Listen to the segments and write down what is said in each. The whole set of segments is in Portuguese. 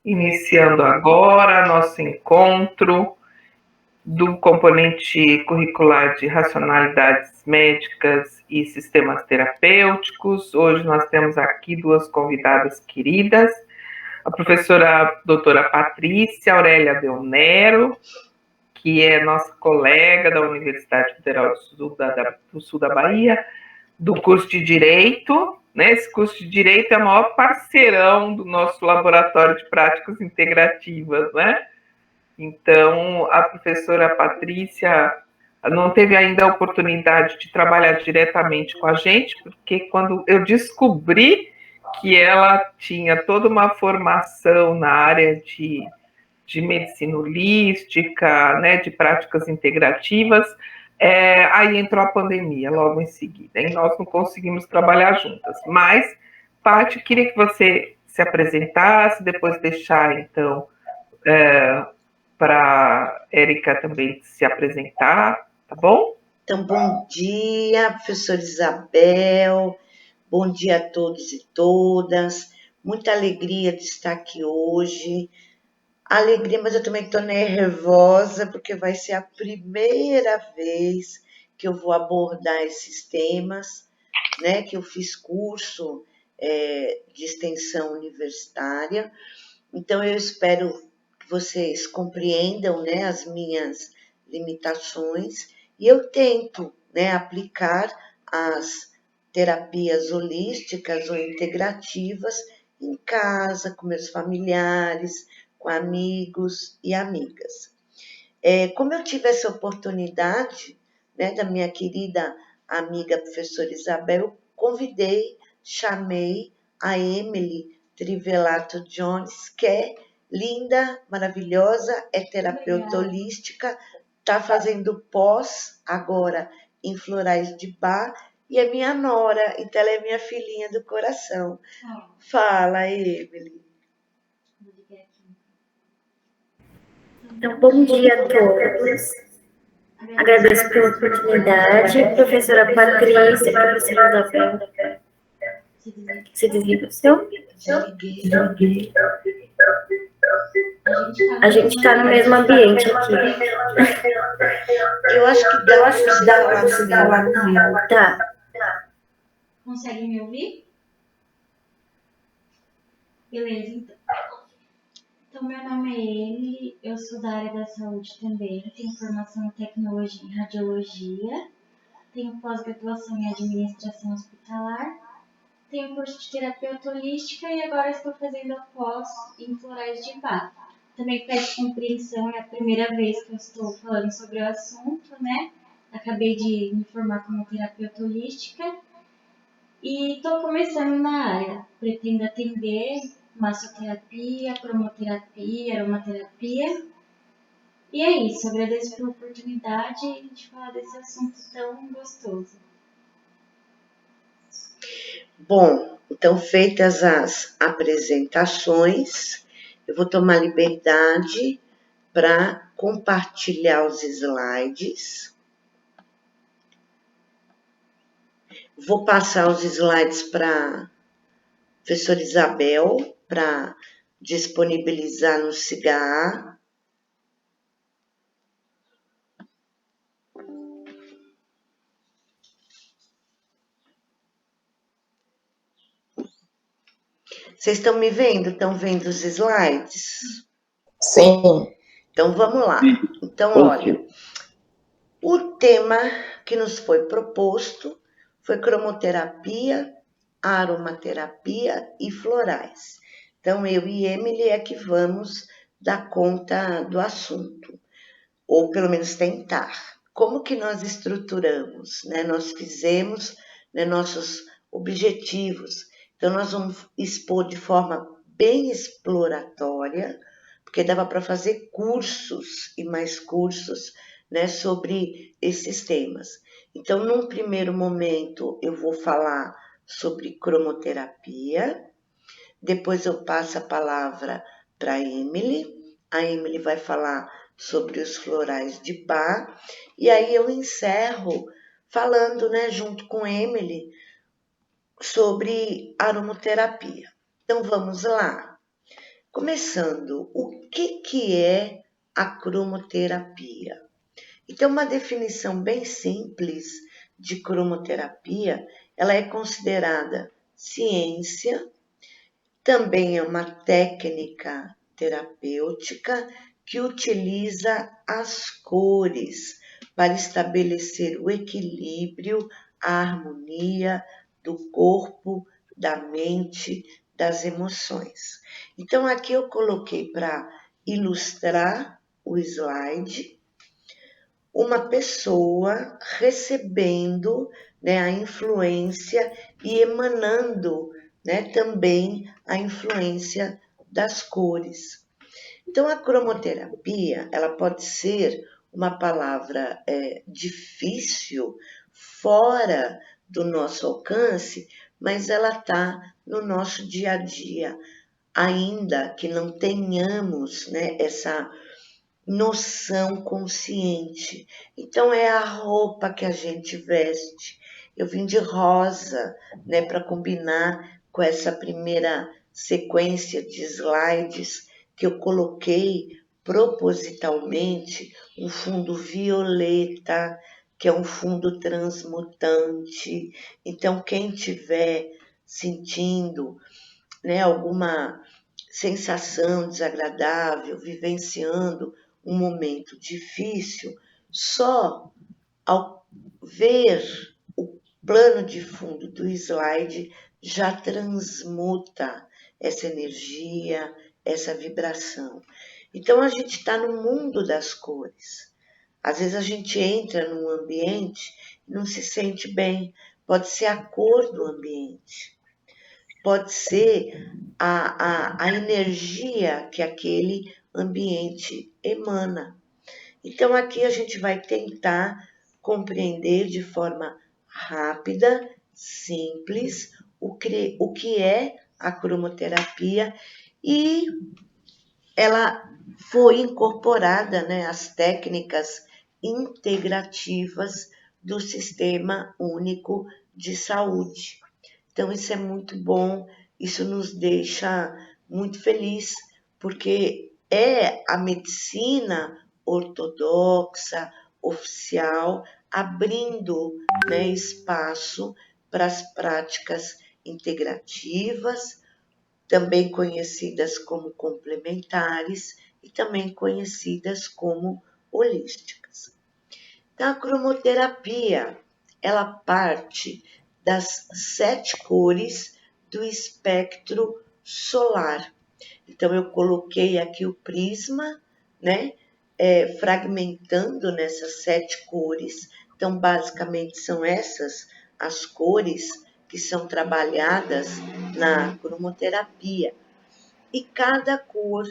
Iniciando agora nosso encontro do componente curricular de racionalidades médicas e sistemas terapêuticos. Hoje nós temos aqui duas convidadas queridas, a professora doutora Patrícia Aurélia Belnero, que é nossa colega da Universidade Federal do Sul da Bahia, do curso de Direito, né? Esse curso de Direito é o maior parceirão do nosso laboratório de práticas integrativas, né? Então, a professora Patrícia não teve ainda a oportunidade de trabalhar diretamente com a gente, porque quando eu descobri que ela tinha toda uma formação na área de medicina holística, né, de práticas integrativas, aí entrou a pandemia logo em seguida, e nós não conseguimos trabalhar juntas. Mas, Paty, queria que você se apresentasse, depois deixar, então, para a Érica também se apresentar, tá bom? Então, bom dia, professora Isabel, bom dia a todos e todas, muita alegria de estar aqui hoje, alegria, mas eu também estou nervosa, porque vai ser a primeira vez que eu vou abordar esses temas, né, que eu fiz curso de extensão universitária, então eu espero que vocês compreendam, né, as minhas limitações, e eu tento, né, aplicar as terapias holísticas ou integrativas em casa, com meus familiares, com amigos e amigas. Como eu tive essa oportunidade, né, da minha querida amiga professora Isabel, eu convidei, chamei a Emily Trivelato Jones, que é linda, maravilhosa, é terapeuta holística, está fazendo pós agora em Florais de Bar, e é minha nora, então ela é minha filhinha do coração. Fala, Emily. Então, bom dia a todos. Agradeço pela oportunidade. Professora Patrícia, professora Isabel. Você desliga o seu? Desliguei. A gente está no mesmo ambiente aqui. Eu acho que dá para você falar comigo. Tá. Consegue me ouvir? Beleza, então. Então, meu nome é Emily, eu sou da área da saúde também, tenho formação em tecnologia em radiologia, tenho pós-graduação em administração hospitalar, tenho curso de terapeuta holística e agora estou fazendo a pós em Florais de Bar. Também peço compreensão, é a primeira vez que eu estou falando sobre o assunto, né? Acabei de me formar como terapeuta holística e estou começando na área. Pretendo atender massoterapia, cromoterapia, aromaterapia. E é isso, agradeço pela oportunidade de falar desse assunto tão gostoso. Bom, então feitas as apresentações, eu vou tomar liberdade para compartilhar os slides. Vou passar os slides para a professora Isabel para disponibilizar no CIGA. Vocês estão me vendo? Estão vendo os slides? Sim. Então vamos lá. Então, olha, o tema que nos foi proposto foi cromoterapia, aromaterapia e florais. Então, eu e Emily é que vamos dar conta do assunto, ou pelo menos tentar. Como que nós estruturamos, né? Nós fizemos, né, nossos objetivos. Então, nós vamos expor de forma bem exploratória, porque dava para fazer cursos e mais cursos, né, sobre esses temas. Então, num primeiro momento, eu vou falar sobre cromoterapia, depois eu passo a palavra para a Emily vai falar sobre os florais de Bach, e aí eu encerro falando, né, junto com Emily, sobre aromaterapia. Então, vamos lá. Começando, o que é a cromoterapia? Então, uma definição bem simples de cromoterapia, ela é considerada ciência, também é uma técnica terapêutica que utiliza as cores para estabelecer o equilíbrio, a harmonia do corpo, da mente, das emoções. Então, aqui eu coloquei para ilustrar o slide uma pessoa recebendo, né, a influência e emanando, né, também a influência das cores. Então, a cromoterapia, ela pode ser uma palavra difícil, fora do nosso alcance, mas ela está no nosso dia a dia, ainda que não tenhamos, né, essa noção consciente. Então é a roupa que a gente veste. Eu vim de rosa, né, para combinar com essa primeira sequência de slides que eu coloquei propositalmente um fundo violeta, que é um fundo transmutante. Então quem tiver sentindo, né, alguma sensação desagradável, vivenciando um momento difícil, só ao ver o plano de fundo do slide já transmuta essa energia, essa vibração. Então a gente está no mundo das cores. Às vezes a gente entra num ambiente e não se sente bem. Pode ser a cor do ambiente, pode ser a energia que aquele ambiente emana. Então, aqui a gente vai tentar compreender de forma rápida, simples, o que é a cromoterapia, e ela foi incorporada, né, às técnicas integrativas do Sistema Único de Saúde. Então, isso é muito bom, isso nos deixa muito feliz, porque é a medicina ortodoxa, oficial, abrindo, né, espaço para as práticas integrativas, também conhecidas como complementares e também conhecidas como holísticas. Então, a cromoterapia, ela parte das 7 cores do espectro solar. Então, eu coloquei aqui o prisma, né, fragmentando nessas 7 cores. Então, basicamente, são essas as cores que são trabalhadas na cromoterapia. E cada cor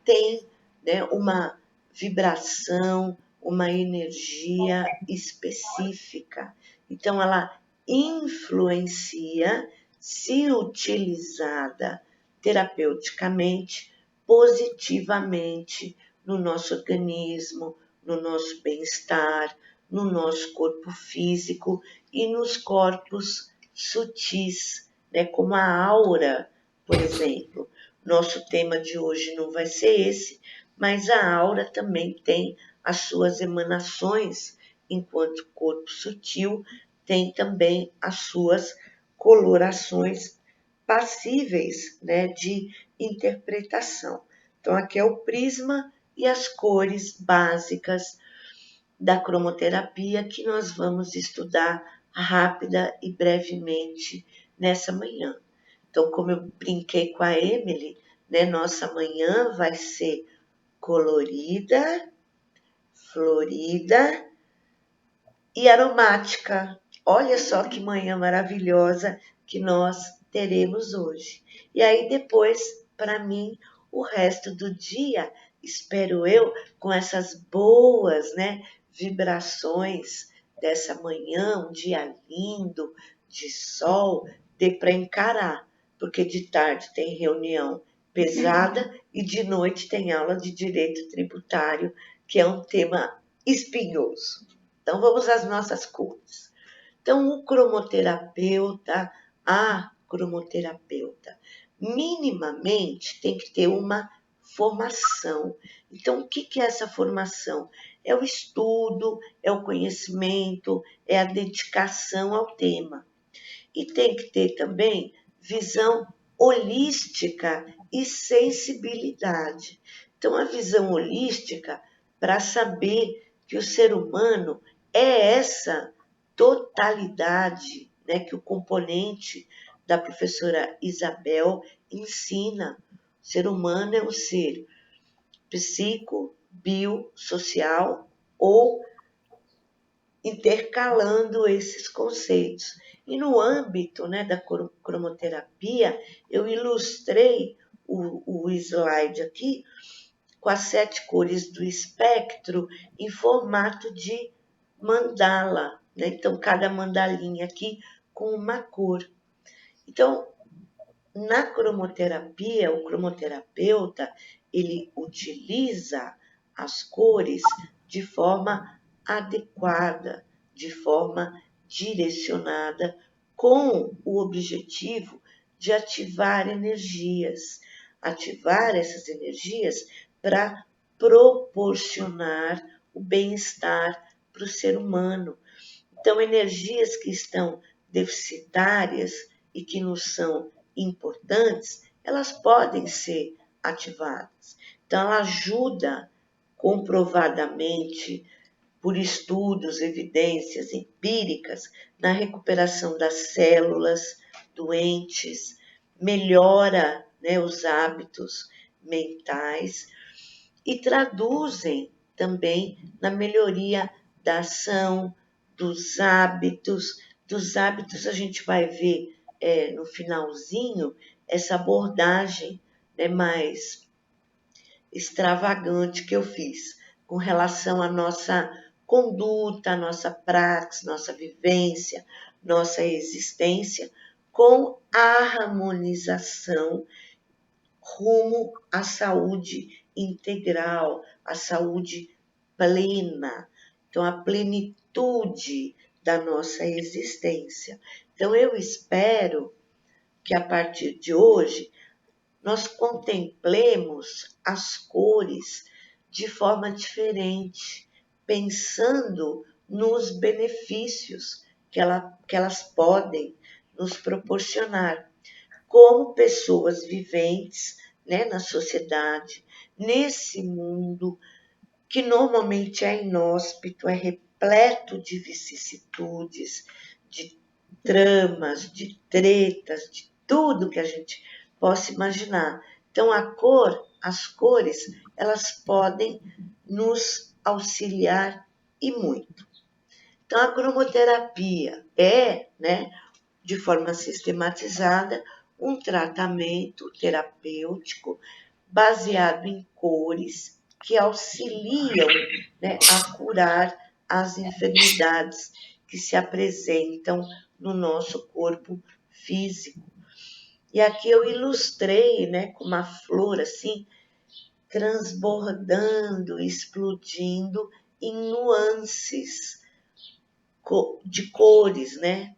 tem, né, uma vibração, uma energia específica. Então, ela influencia, se utilizada terapeuticamente, positivamente no nosso organismo, no nosso bem-estar, no nosso corpo físico e nos corpos sutis, né, como a aura, por exemplo. Nosso tema de hoje não vai ser esse, mas a aura também tem as suas emanações, enquanto o corpo sutil tem também as suas colorações passíveis, né, de interpretação. Então, aqui é o prisma e as cores básicas da cromoterapia que nós vamos estudar rápida e brevemente nessa manhã. Então, como eu brinquei com a Emily, né, nossa manhã vai ser colorida, florida e aromática. Olha só que manhã maravilhosa que nós teremos hoje. E aí depois, para mim, o resto do dia, espero eu, com essas boas, né, vibrações dessa manhã, um dia lindo, de sol, dê para encarar, porque de tarde tem reunião pesada e de noite tem aula de direito tributário, que é um tema espinhoso. Então, vamos às nossas cores. Então, o cromoterapeuta, a cromoterapeuta, minimamente tem que ter uma formação. Então, o que é essa formação? É o estudo, é o conhecimento, é a dedicação ao tema. E tem que ter também visão holística e sensibilidade. Então, a visão holística, para saber que o ser humano é essa totalidade, né, que o componente da professora Isabel ensina. O ser humano é um ser psico, bio, social ou intercalando esses conceitos. E no âmbito, né, da cromoterapia, eu ilustrei o slide aqui com as 7 cores do espectro em formato de mandala, né? Então, cada mandalinha aqui com uma cor. Então, na cromoterapia, o cromoterapeuta, ele utiliza as cores de forma adequada, de forma direcionada, com o objetivo de ativar essas energias para proporcionar o bem-estar para o ser humano. Então, energias que estão deficitárias e que nos são importantes, elas podem ser ativadas. Então, ela ajuda comprovadamente por estudos, evidências empíricas na recuperação das células doentes, melhora, né, os hábitos mentais e traduzem também na melhoria da ação, dos hábitos. Dos hábitos a gente vai ver no finalzinho essa abordagem, né, mais extravagante que eu fiz com relação à nossa conduta, nossa praxis, nossa vivência, nossa existência, com a harmonização rumo à saúde integral, à saúde plena. Então, a plenitude da nossa existência. Então, eu espero que a partir de hoje nós contemplemos as cores de forma diferente, pensando nos benefícios que elas podem nos proporcionar, como pessoas viventes, né, na sociedade, nesse mundo que normalmente é inóspito, é repleto de vicissitudes, de tramas, de tretas, de tudo que a gente possa imaginar. Então, as cores, elas podem nos auxiliar e muito. Então, a cromoterapia é, né, de forma sistematizada, um tratamento terapêutico baseado em cores que auxiliam, né, a curar as enfermidades que se apresentam no nosso corpo físico. E aqui eu ilustrei, né, com uma flor assim, transbordando, explodindo em nuances de cores, né?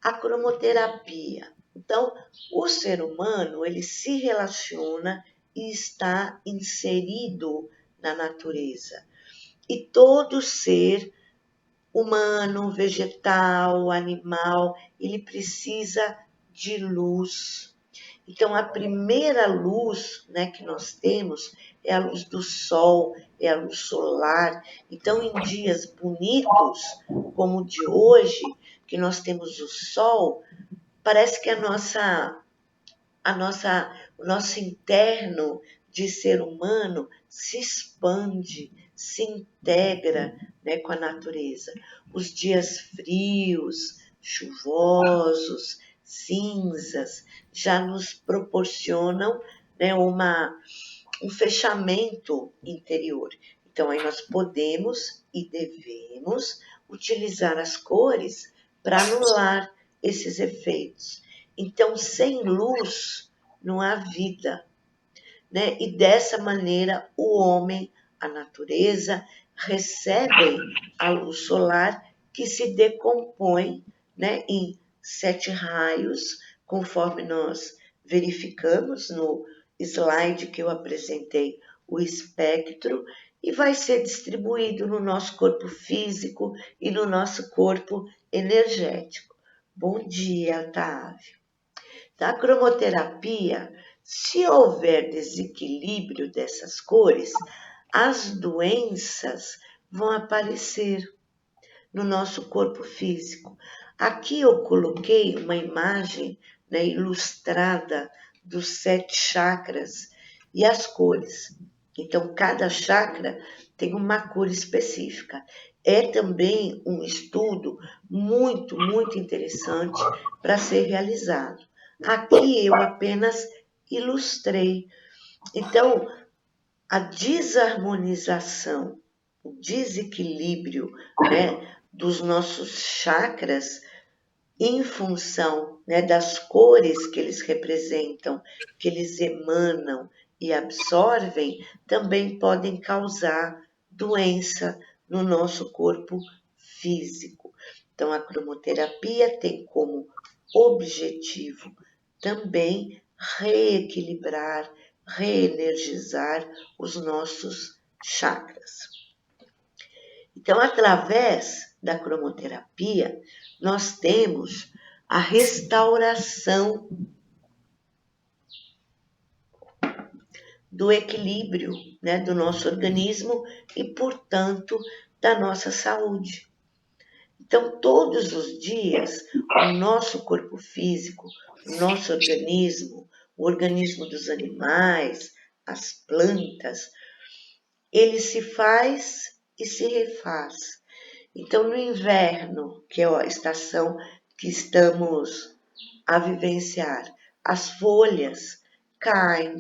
A cromoterapia. Então, o ser humano, ele se relaciona e está inserido na natureza. E todo ser humano, vegetal, animal, ele precisa de luz. Então, a primeira luz, né, que nós temos é a luz do sol, é a luz solar. Então, em dias bonitos, como o de hoje, que nós temos o sol, parece que o nosso interno de ser humano se expande, se integra, né, com a natureza. Os dias frios, chuvosos, cinzas, já nos proporcionam, né, um fechamento interior. Então, aí nós podemos e devemos utilizar as cores para anular esses efeitos. Então, sem luz não há vida, né? E dessa maneira o homem, a natureza, recebem a luz solar que se decompõe, né, em 7 raios conforme nós verificamos no slide que eu apresentei, o espectro, e vai ser distribuído no nosso corpo físico e no nosso corpo energético. Bom dia, Otávio. Na cromoterapia, se houver desequilíbrio dessas cores, as doenças vão aparecer no nosso corpo físico. Aqui eu coloquei uma imagem, né, ilustrada dos 7 chakras e as cores. Então, cada chakra tem uma cor específica. É também um estudo muito, muito interessante para ser realizado. Aqui eu apenas ilustrei. Então, a desarmonização, o desequilíbrio, né, dos nossos chakras em função, né, das cores que eles representam, que eles emanam e absorvem, também podem causar doença no nosso corpo físico. Então, a cromoterapia tem como objetivo também reequilibrar, reenergizar os nossos chakras. Então, através da cromoterapia, nós temos a restauração do equilíbrio, né, do nosso organismo e, portanto, da nossa saúde. Então, todos os dias, o nosso corpo físico, o nosso organismo, o organismo dos animais, as plantas, ele se faz e se refaz. Então, no inverno, que é a estação que estamos a vivenciar, as folhas caem,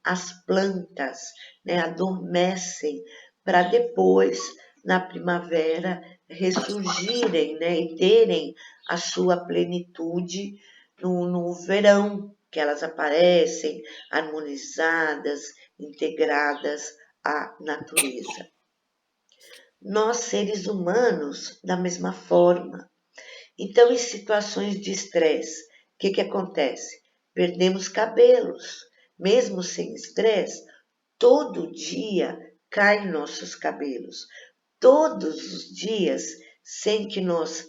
as plantas, né, adormecem, para depois, na primavera, ressurgirem, né, e terem a sua plenitude no verão, que elas aparecem harmonizadas, integradas à natureza. Nós, seres humanos, da mesma forma. Então, em situações de estresse, o que acontece? Perdemos cabelos. Mesmo sem estresse, todo dia caem nossos cabelos. Todos os dias, sem que nós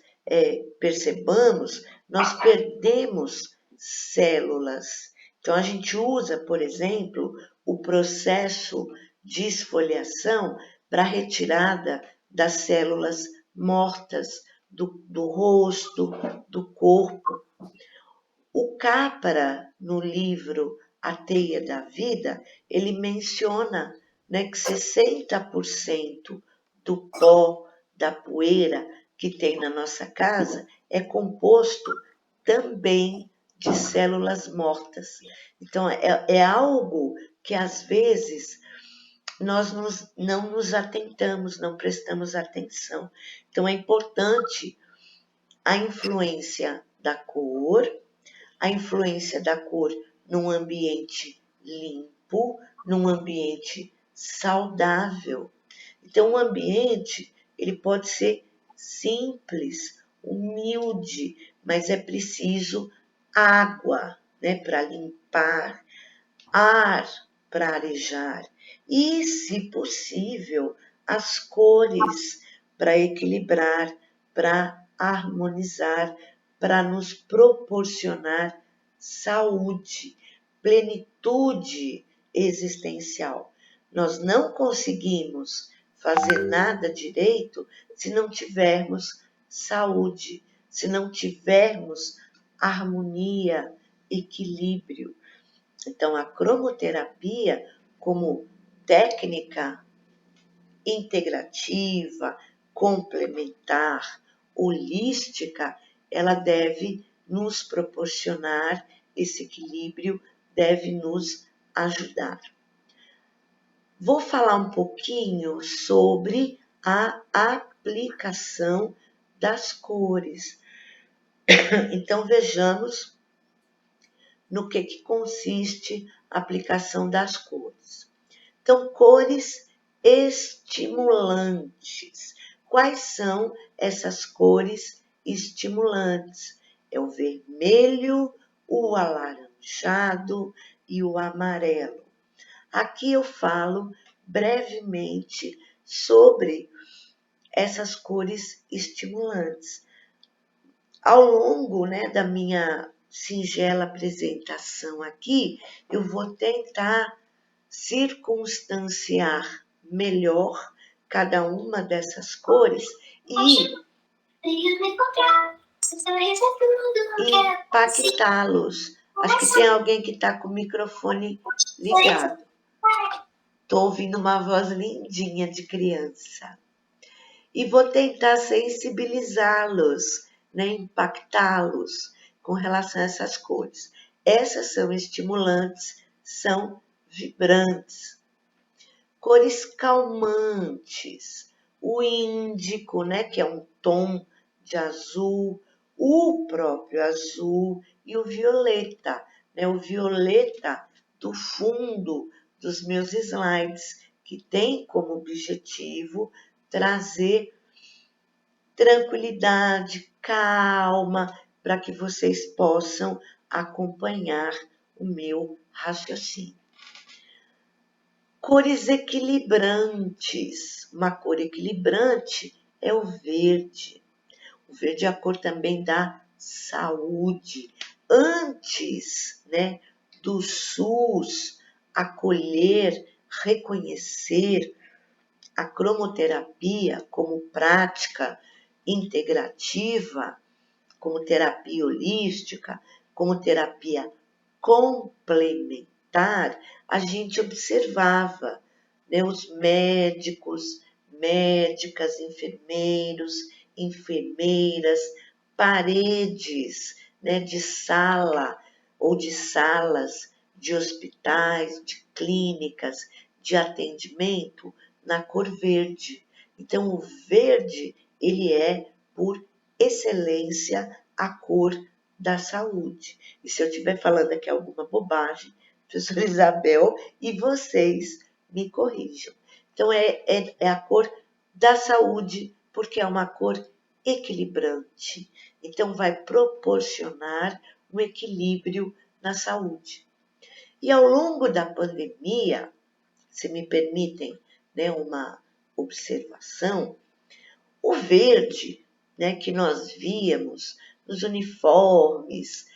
percebamos, nós perdemos células. Então, a gente usa, por exemplo, o processo de esfoliação para retirada das células mortas do rosto, do corpo. O Capra, no livro A Teia da Vida, ele menciona, né, que 60% do pó, da poeira que tem na nossa casa é composto também de células mortas. Então, é algo que às vezes nós não nos atentamos, não prestamos atenção. Então, é importante a influência da cor, a influência da cor num ambiente limpo, num ambiente saudável. Então, o ambiente, ele pode ser simples, humilde, mas é preciso água, né, para limpar, ar para arejar e, se possível, as cores para equilibrar, para harmonizar, para nos proporcionar saúde, plenitude existencial. Nós não conseguimos fazer nada direito se não tivermos saúde, se não tivermos harmonia, equilíbrio. Então, a cromoterapia, como técnica integrativa, complementar, holística, ela deve nos proporcionar esse equilíbrio, deve nos ajudar. Vou falar um pouquinho sobre a aplicação das cores. Então, vejamos no que consiste a aplicação das cores. Então, cores estimulantes. Quais são essas cores estimulantes? É o vermelho, o alaranjado e o amarelo. Aqui eu falo brevemente sobre essas cores estimulantes. Ao longo, né, da minha singela apresentação aqui, eu vou tentar circunstanciar melhor cada uma dessas cores e impactá-los. Acho que tem alguém que está com o microfone ligado. Estou ouvindo uma voz lindinha de criança. E vou tentar sensibilizá-los, né, impactá-los com relação a essas cores. Essas são estimulantes, são vibrantes. Cores calmantes, o índico, né, que é um tom de azul, o próprio azul e o violeta, né, o violeta do fundo dos meus slides, que tem como objetivo trazer tranquilidade, calma, para que vocês possam acompanhar o meu raciocínio. Cores equilibrantes. Uma cor equilibrante é o verde. O verde é a cor também da saúde. Antes, né, do SUS acolher, reconhecer a cromoterapia como prática integrativa, como terapia holística, como terapia complementar, a gente observava, né, os médicos, médicas, enfermeiros, enfermeiras, paredes, né, de sala ou de salas de hospitais, de clínicas, de atendimento na cor verde. Então, o verde, ele é, por excelência, a cor da saúde. E se eu estiver falando aqui alguma bobagem, professora Isabel, e vocês me corrijam. Então, é a cor da saúde, porque é uma cor equilibrante. Então, vai proporcionar um equilíbrio na saúde. E ao longo da pandemia, se me permitem, né, uma observação, o verde, né, que nós víamos nos uniformes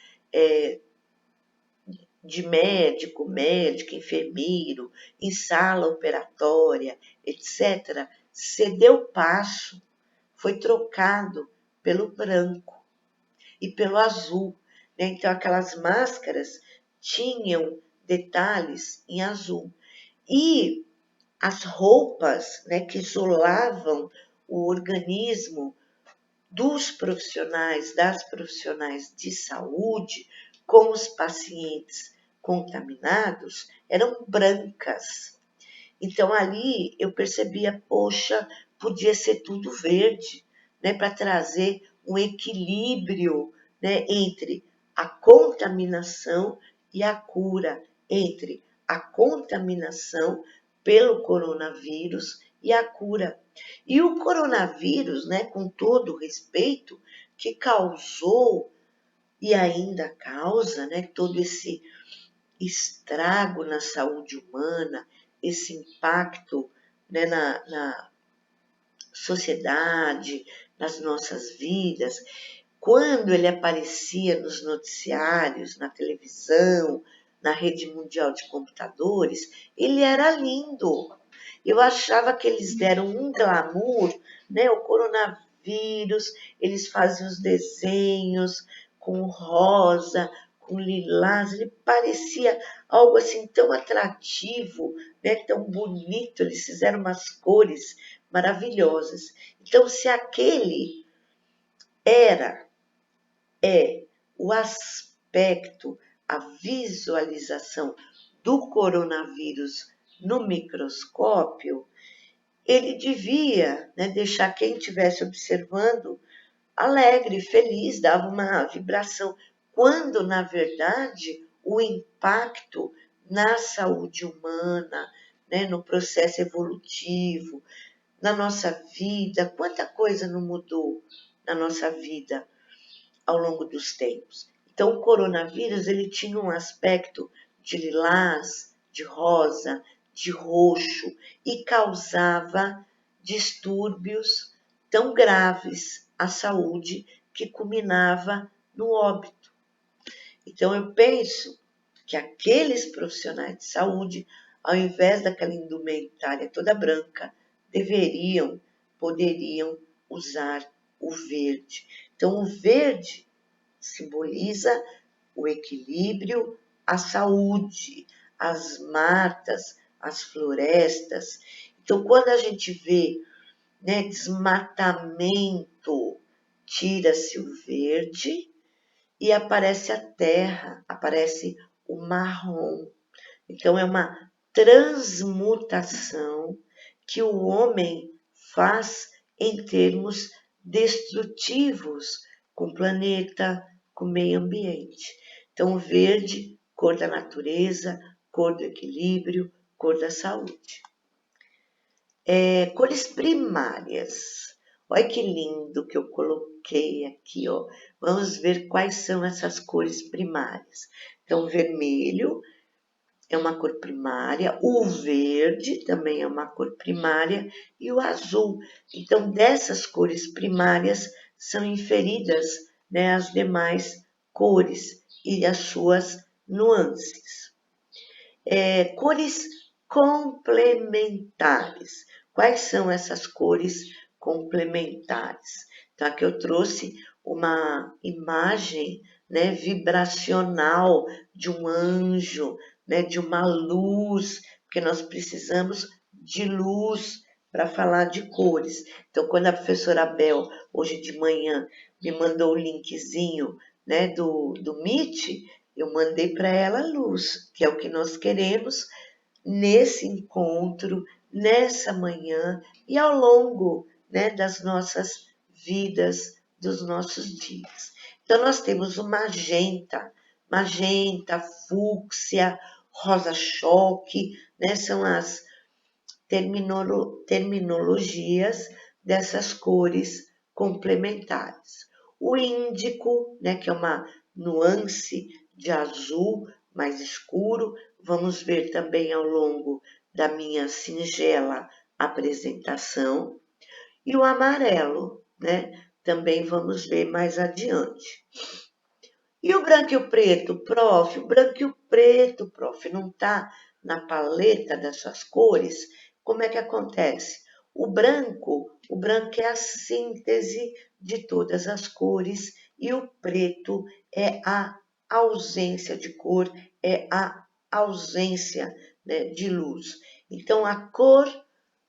de médico, médica, enfermeiro, em sala operatória, etc., cedeu passo, foi trocado pelo branco e pelo azul. Né? Então, aquelas máscaras tinham detalhes em azul. E as roupas, né, que isolavam o organismo dos profissionais, das profissionais de saúde, com os pacientes contaminados, eram brancas. Então, ali eu percebia, poxa, podia ser tudo verde, né, para trazer um equilíbrio, né, entre a contaminação e a cura, entre a contaminação pelo coronavírus e a cura. E o coronavírus, né, com todo o respeito, que causou e ainda causa, né, todo esse estrago na saúde humana, esse impacto, né, na sociedade, nas nossas vidas. Quando ele aparecia nos noticiários, na televisão, na rede mundial de computadores, ele era lindo. Eu achava que eles deram um glamour, né? O coronavírus, eles faziam os desenhos com rosa, com lilás, ele parecia algo assim tão atrativo, né? Tão bonito, eles fizeram umas cores maravilhosas. Então, se aquele é o aspecto, a visualização do coronavírus no microscópio, ele devia, né, deixar quem estivesse observando alegre, feliz, dava uma vibração, quando, na verdade, o impacto na saúde humana, né, no processo evolutivo, na nossa vida, quanta coisa não mudou na nossa vida ao longo dos tempos. Então, o coronavírus, ele tinha um aspecto de lilás, de rosa, de roxo e causava distúrbios tão graves à saúde que culminava no óbito. Então, eu penso que aqueles profissionais de saúde, ao invés daquela indumentária toda branca, poderiam usar o verde. Então, o verde simboliza o equilíbrio, a saúde, as matas, as florestas. Então, quando a gente vê, né, desmatamento, tira-se o verde e aparece a terra, aparece o marrom. Então, é uma transmutação que o homem faz em termos destrutivos com o planeta, com o meio ambiente. Então, o verde, cor da natureza, cor do equilíbrio, cor da saúde. Cores primárias. Olha que lindo que eu coloquei aqui, ó. Vamos ver quais são essas cores primárias. Então, o vermelho é uma cor primária, o verde também é uma cor primária e o azul. Então, dessas cores primárias são inferidas, né, as demais cores e as suas nuances. Cores complementares. Quais são essas cores complementares? Então, aqui eu trouxe uma imagem, né, vibracional de um anjo, né, de uma luz, porque nós precisamos de luz para falar de cores. Então, quando a professora Bel, hoje de manhã, me mandou o linkzinho, né, do Meet, eu mandei para ela luz, que é o que nós queremos nesse encontro, nessa manhã e ao longo, né, das nossas vidas, dos nossos dias. Então, nós temos o magenta, fúcsia, rosa-choque, né, são as terminologias dessas cores complementares. O índico, né, que é uma nuance de azul mais escuro, vamos ver também ao longo da minha singela apresentação. E o amarelo, né, também vamos ver mais adiante. E o branco e o preto, prof? O branco e o preto, prof, não está na paleta dessas cores? Como é que acontece? O branco é a síntese de todas as cores e o preto é a ausência de cor, é a ausência, né, de luz. Então, a cor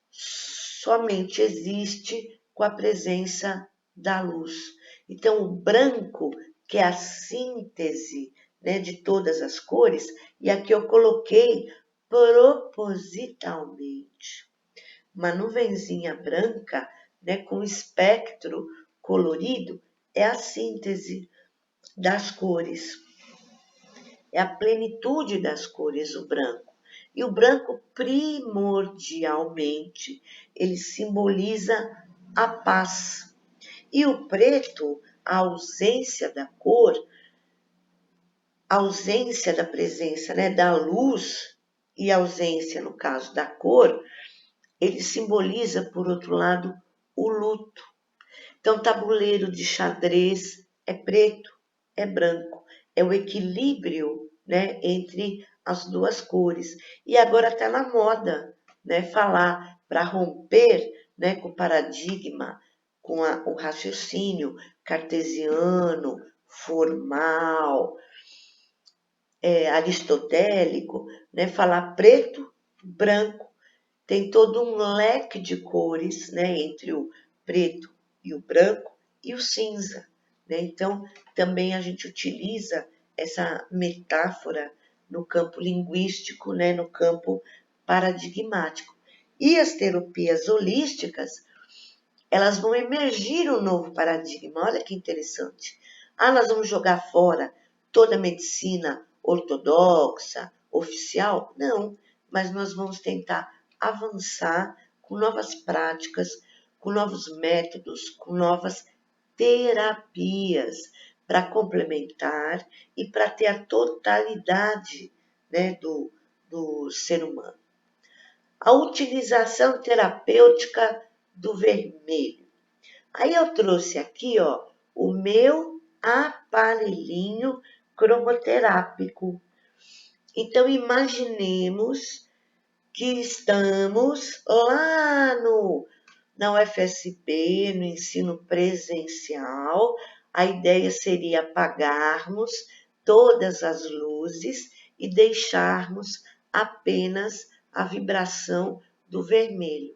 somente existe com a presença da luz. Então, o branco, que é a síntese, né, de todas as cores, e aqui eu coloquei propositalmente uma nuvenzinha branca, né, com espectro colorido, é a síntese das cores. É a plenitude das cores, o branco. E o branco, primordialmente, ele simboliza a paz. E o preto, a ausência da cor, a ausência da presença, né, da luz e a ausência, no caso, da cor, ele simboliza, por outro lado, o luto. Então, tabuleiro de xadrez é preto, é branco. É o equilíbrio, né, entre as duas cores. E agora está na moda, né, falar para romper, né, com o paradigma, com o raciocínio cartesiano, formal, aristotélico, né, falar preto, branco. Tem todo um leque de cores, né, entre o preto e o branco e o cinza, né? Então, também a gente utiliza essa metáfora no campo linguístico, né, no campo paradigmático. E as terapias holísticas, elas vão emergir um novo paradigma. Olha que interessante. Nós vamos jogar fora toda a medicina ortodoxa, oficial? Não, mas nós vamos tentar avançar com novas práticas, com novos métodos, com novas terapias, para complementar e para ter a totalidade, né, do ser humano. A utilização terapêutica do vermelho. Aí eu trouxe aqui, ó, o meu aparelhinho cromoterápico. Então, imaginemos que estamos lá na UFSB, no ensino presencial. A ideia seria apagarmos todas as luzes e deixarmos apenas a vibração do vermelho.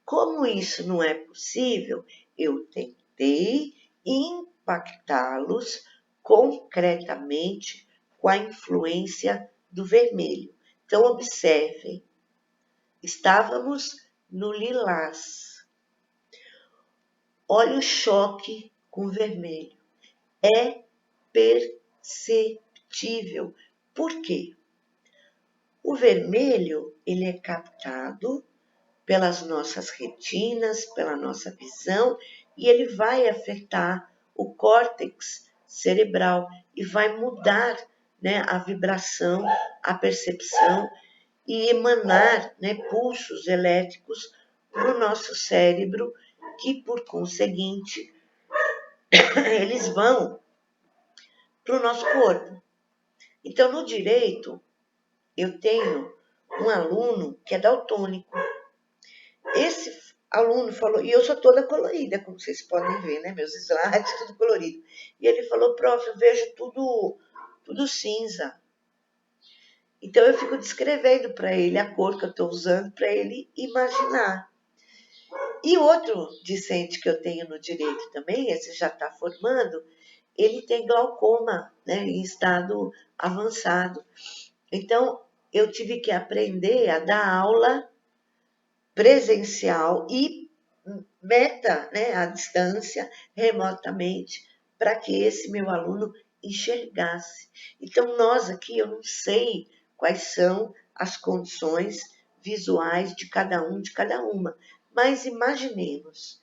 Como isso não é possível, eu tentei impactá-los concretamente com a influência do vermelho. Então, observem, estávamos no lilás. Olha o choque com o vermelho. É perceptível. Por quê? O vermelho, ele é captado pelas nossas retinas, pela nossa visão, e ele vai afetar o córtex cerebral e vai mudar, né, a vibração, a percepção e emanar, né, pulsos elétricos para o nosso cérebro, que por conseguinte eles vão para o nosso corpo. Então, no direito, eu tenho um aluno que é daltônico. Esse aluno falou, e eu sou toda colorida, como vocês podem ver, né? Meus slides, tudo colorido. E ele falou, prof, eu vejo tudo cinza. Então, eu fico descrevendo para ele a cor que eu estou usando para ele imaginar. E outro discente que eu tenho no direito também, esse já está formando, ele tem glaucoma, né, em estado avançado. Então, eu tive que aprender a dar aula presencial e meta, né, à distância, remotamente, para que esse meu aluno enxergasse. Então, nós aqui, eu não sei quais são as condições visuais de cada um, de cada uma, mas imaginemos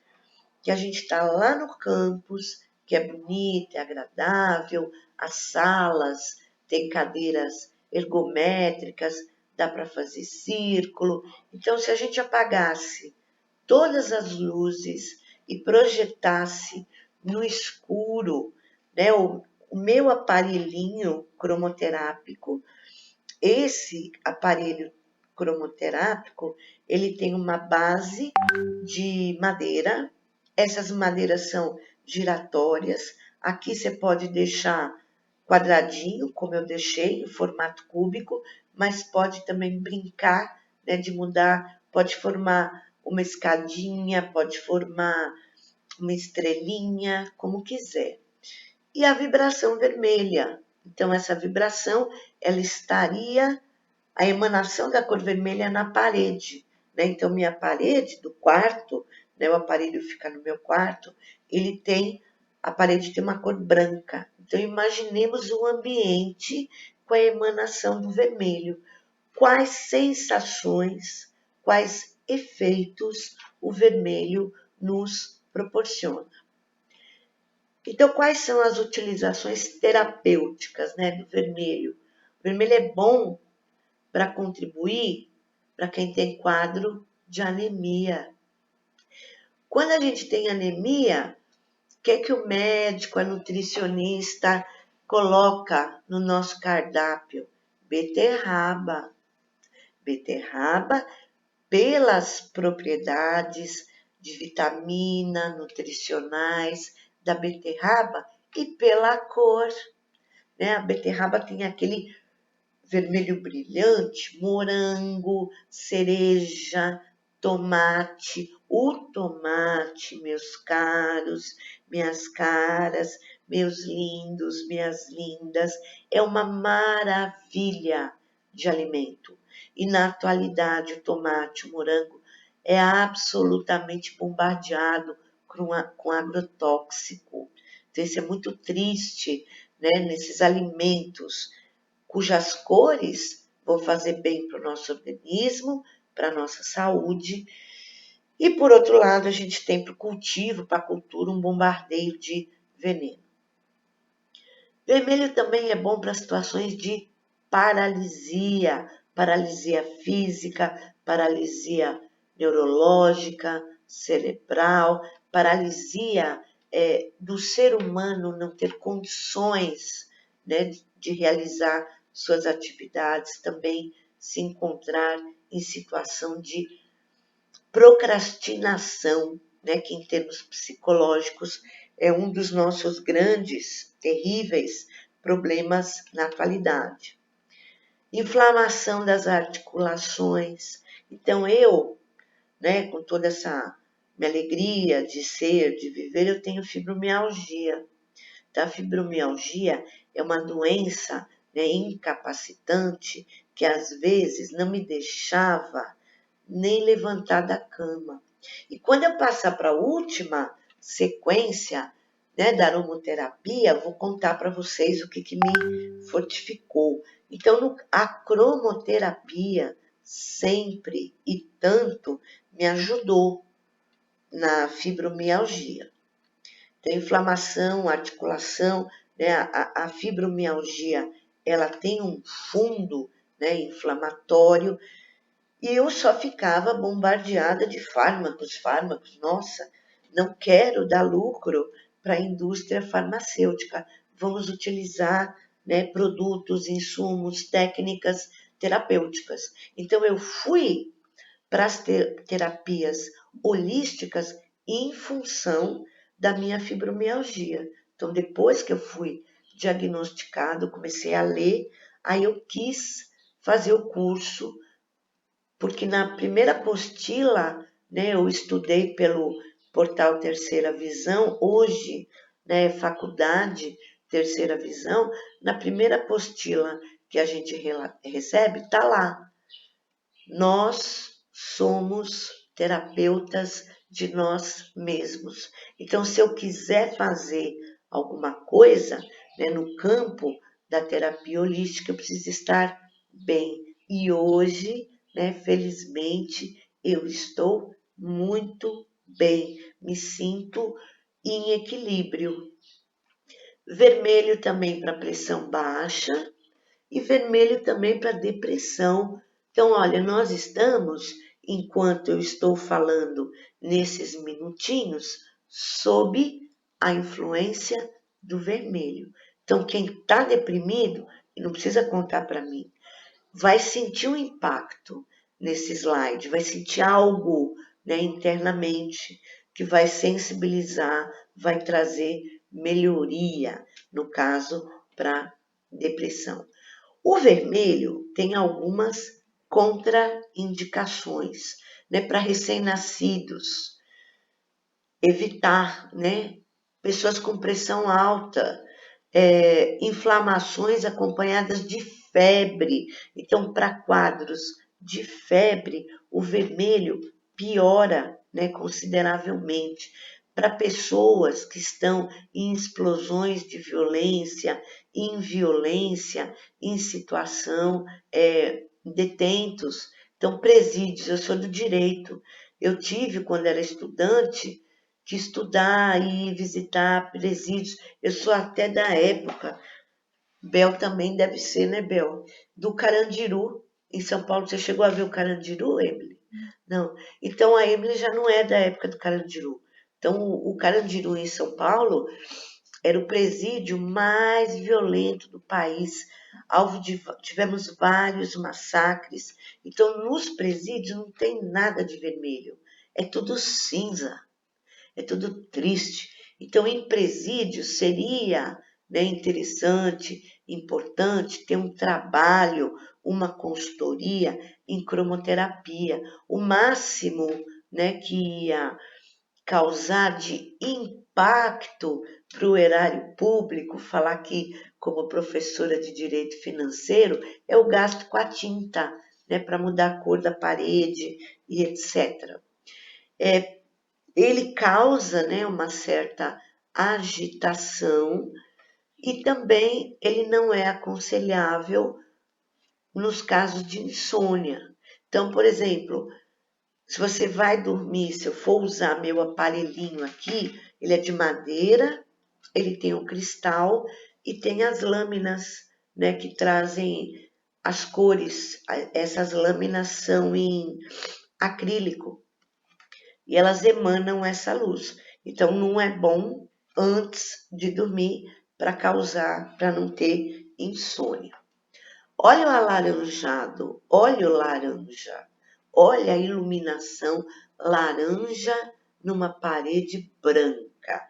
que a gente está lá no campus, que é bonito, é agradável, as salas, tem cadeiras ergométricas, dá para fazer círculo. Então, se a gente apagasse todas as luzes e projetasse no escuro, né, o meu aparelhinho cromoterápico, esse aparelho cromoterápico, ele tem uma base de madeira. Essas madeiras são giratórias. Aqui você pode deixar quadradinho, como eu deixei, em formato cúbico, mas pode também brincar, né, de mudar, pode formar uma escadinha, pode formar uma estrelinha, como quiser. E a vibração vermelha. Então, essa vibração, ela estaria, a emanação da cor vermelha na parede, né? Então, minha parede do quarto, né, o aparelho fica no meu quarto, a parede tem uma cor branca. Então, imaginemos o ambiente com a emanação do vermelho. Quais sensações, quais efeitos o vermelho nos proporciona? Então, quais são as utilizações terapêuticas, né, do vermelho? O vermelho é bom para contribuir para quem tem quadro de anemia. Quando a gente tem anemia, o que o médico, a nutricionista coloca no nosso cardápio? Beterraba. Beterraba, pelas propriedades de vitamina, nutricionais da beterraba e pela cor, né? A beterraba tem aquele vermelho brilhante, morango, cereja, tomate. O tomate, meus caros, minhas caras, meus lindos, minhas lindas, é uma maravilha de alimento. E na atualidade, o tomate, o morango, é absolutamente bombardeado com agrotóxico. Então, isso é muito triste, né, nesses alimentos cujas cores vão fazer bem para o nosso organismo, para a nossa saúde. E, por outro lado, a gente tem para o cultivo, para a cultura, um bombardeio de veneno. Vermelho também é bom para situações de paralisia, paralisia física, paralisia neurológica, cerebral, paralisia do ser humano não ter condições, né, de realizar suas atividades, também se encontrar em situação de procrastinação, né, que em termos psicológicos é um dos nossos grandes, terríveis problemas na atualidade. Inflamação das articulações. Então eu, né, com toda essa minha alegria de ser, de viver, eu tenho fibromialgia. Então, a fibromialgia é uma doença, né, incapacitante que às vezes não me deixava nem levantar da cama. E quando eu passar para a última sequência, né, da aromoterapia, vou contar para vocês o que me fortificou. Então, a cromoterapia sempre e tanto me ajudou na fibromialgia. Então, inflamação, articulação, né, a fibromialgia, ela tem um fundo, né, inflamatório, e eu só ficava bombardeada de fármacos. Nossa, não quero dar lucro para a indústria farmacêutica. Vamos utilizar, né, produtos, insumos, técnicas terapêuticas. Então, eu fui para as terapias holísticas em função da minha fibromialgia. Então, depois que eu fui diagnosticado, comecei a ler, aí eu quis fazer o curso, porque na primeira apostila, né, eu estudei pelo portal Terceira Visão, hoje, né, faculdade Terceira Visão, na primeira apostila que a gente recebe, está lá. Nós somos terapeutas de nós mesmos. Então, se eu quiser fazer alguma coisa, né, no campo da terapia holística, eu preciso estar bem. E hoje, né, felizmente, eu estou muito bem, me sinto em equilíbrio. Vermelho também para pressão baixa e vermelho também para depressão. Então, olha, nós estamos, enquanto eu estou falando nesses minutinhos, sob a influência do vermelho. Então, quem está deprimido, e não precisa contar para mim, vai sentir um impacto nesse slide, vai sentir algo, né, internamente, que vai sensibilizar, vai trazer melhoria, no caso, para depressão. O vermelho tem algumas contraindicações, né, para recém-nascidos. Evitar, né, pessoas com pressão alta, inflamações acompanhadas de febre. Então, para quadros de febre, o vermelho piora, né, consideravelmente. Para pessoas que estão em explosões de violência, em violência, em situação, detentos. Então, presídios, eu sou do direito. Eu tive, quando era estudante, que estudar e visitar presídios. Eu sou até da época, Bel também deve ser, né, Bel? Do Carandiru, em São Paulo. Você chegou a ver o Carandiru, Emily? Não. Então, a Emily já não é da época do Carandiru. Então, o Carandiru, em São Paulo, era o presídio mais violento do país. Tivemos vários massacres. Então, nos presídios não tem nada de vermelho. É tudo cinza. É tudo triste. Então, em presídio seria, né, interessante, importante ter um trabalho, uma consultoria em cromoterapia. O máximo, né, que ia causar de impacto para o erário público, falar que, como professora de direito financeiro, é o gasto com a tinta, né, para mudar a cor da parede e etc. Ele causa, né, uma certa agitação e também ele não é aconselhável nos casos de insônia. Então, por exemplo, se você vai dormir, se eu for usar meu aparelhinho aqui, ele é de madeira, ele tem um cristal e tem as lâminas, né, que trazem as cores. Essas lâminas são em acrílico e elas emanam essa luz. Então não é bom antes de dormir para não ter insônia. Olha o alaranjado, olha o laranja, olha a iluminação laranja numa parede branca.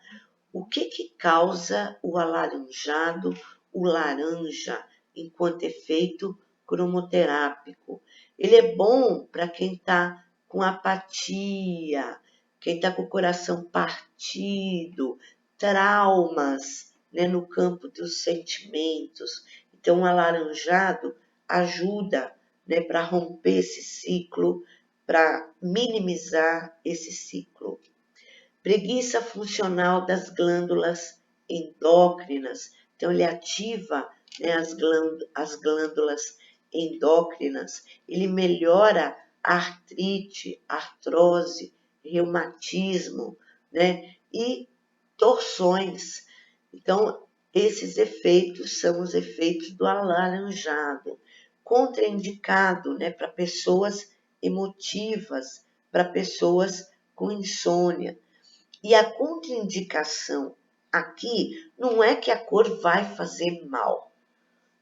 O que causa o alaranjado, o laranja, enquanto efeito cromoterápico? Ele é bom para quem está com apatia, quem está com o coração partido, traumas, né, no campo dos sentimentos. Então, o alaranjado ajuda, né, para romper esse ciclo, para minimizar esse ciclo. Preguiça funcional das glândulas endócrinas. Então, ele ativa, né, as glândulas endócrinas. Ele melhora a artrite, artrose, reumatismo, né, e torções. Então, esses efeitos são os efeitos do alaranjado. Contraindicado, né, para pessoas emotivas, para pessoas com insônia. E a contraindicação aqui não é que a cor vai fazer mal.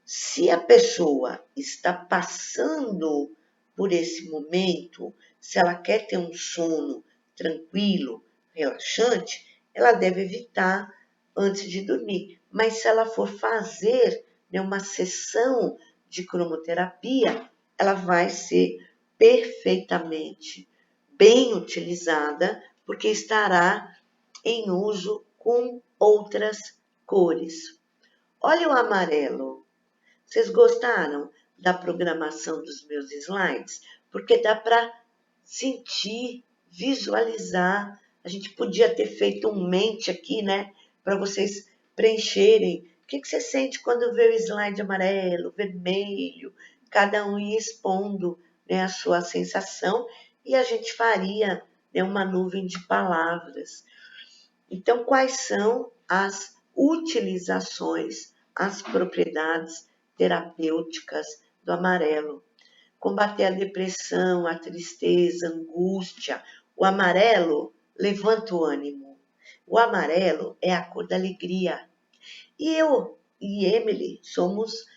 Se a pessoa está passando por esse momento, se ela quer ter um sono tranquilo, relaxante, ela deve evitar antes de dormir. Mas se ela for fazer, né, uma sessão de cromoterapia, ela vai ser perfeitamente bem utilizada, porque estará em uso com outras cores. Olha o amarelo. Vocês gostaram da programação dos meus slides? Porque dá para sentir, visualizar. A gente podia ter feito um mente aqui, né? Para vocês preencherem. O que você sente quando vê o slide amarelo, vermelho? Cada um ia expondo, né, a sua sensação e a gente faria, né, uma nuvem de palavras. Então, quais são as utilizações, as propriedades terapêuticas do amarelo? Combater a depressão, a tristeza, a angústia. O amarelo levanta o ânimo. O amarelo é a cor da alegria. E eu e Emily somos,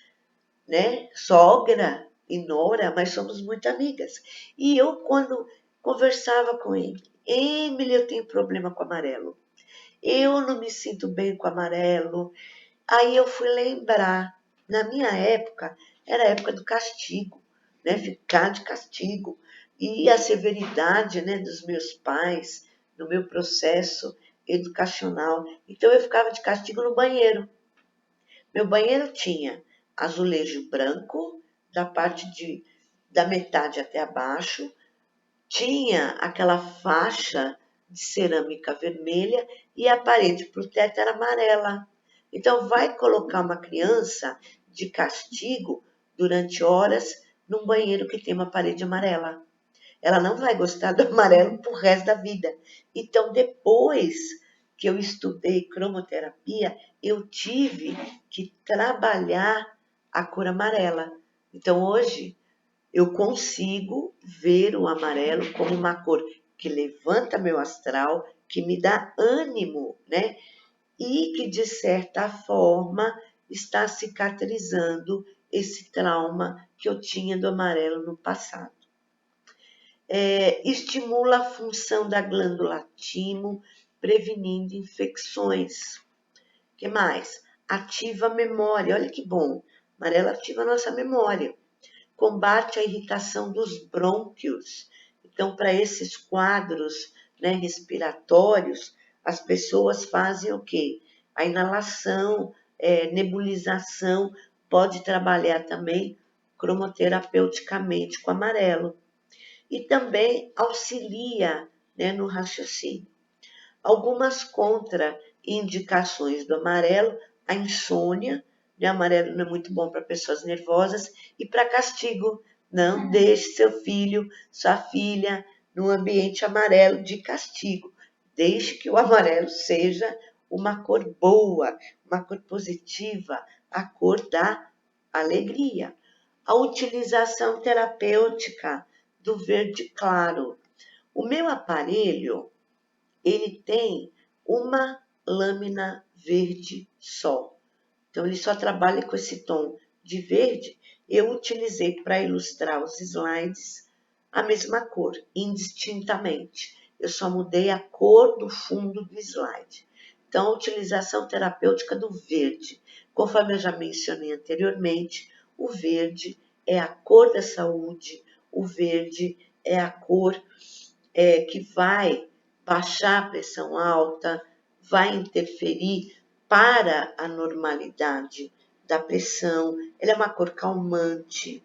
né, sogra e nora, mas somos muito amigas. E eu, quando conversava com ele, Emily, eu tenho problema com amarelo. Eu não me sinto bem com amarelo. Aí eu fui lembrar, na minha época, era a época do castigo, né? Ficar de castigo. E a severidade, né, dos meus pais, no meu processo educacional. Então eu ficava de castigo no banheiro. Meu banheiro tinha azulejo branco, da metade até abaixo, tinha aquela faixa de cerâmica vermelha e a parede para o teto era amarela. Então, vai colocar uma criança de castigo durante horas num banheiro que tem uma parede amarela. Ela não vai gostar do amarelo pro resto da vida. Então, depois que eu estudei cromoterapia, eu tive que trabalhar a cor amarela. Então, hoje, eu consigo ver o amarelo como uma cor que levanta meu astral, que me dá ânimo, né? E que, de certa forma, está cicatrizando esse trauma que eu tinha do amarelo no passado. Estimula a função da glândula timo, prevenindo infecções. O que mais? Ativa a memória. Olha que bom. Amarelo ativa a nossa memória. Combate a irritação dos brônquios. Então, para esses quadros, né, respiratórios, as pessoas fazem o quê? A inalação, nebulização, pode trabalhar também cromoterapeuticamente com amarelo. E também auxilia, né, no raciocínio. Algumas contraindicações do amarelo, a insônia, né? Amarelo não é muito bom para pessoas nervosas e para castigo. Não deixe seu filho, sua filha, num ambiente amarelo de castigo. Deixe que o amarelo seja uma cor boa, uma cor positiva, a cor da alegria. A utilização terapêutica do verde claro. O meu aparelho, ele tem uma lâmina verde só. Então, ele só trabalha com esse tom de verde. Eu utilizei para ilustrar os slides a mesma cor, indistintamente. Eu só mudei a cor do fundo do slide. Então, a utilização terapêutica do verde. Conforme eu já mencionei anteriormente, o verde é a cor da saúde, o verde é a cor que vai baixar a pressão alta, vai interferir para a normalidade da pressão. Ela é uma cor calmante,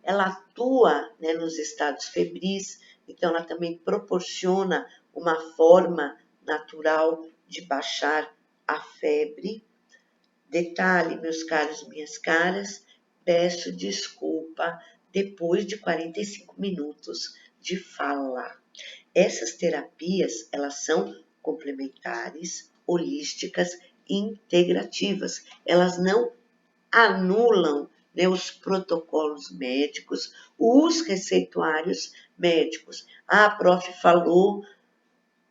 ela atua, né, nos estados febris, então ela também proporciona uma forma natural de baixar a febre. Detalhe, meus caros, minhas caras, peço desculpa depois de 45 minutos de fala. Essas terapias, elas são complementares, holísticas e integrativas. Elas não anulam, né, os protocolos médicos, os receituários médicos. A prof falou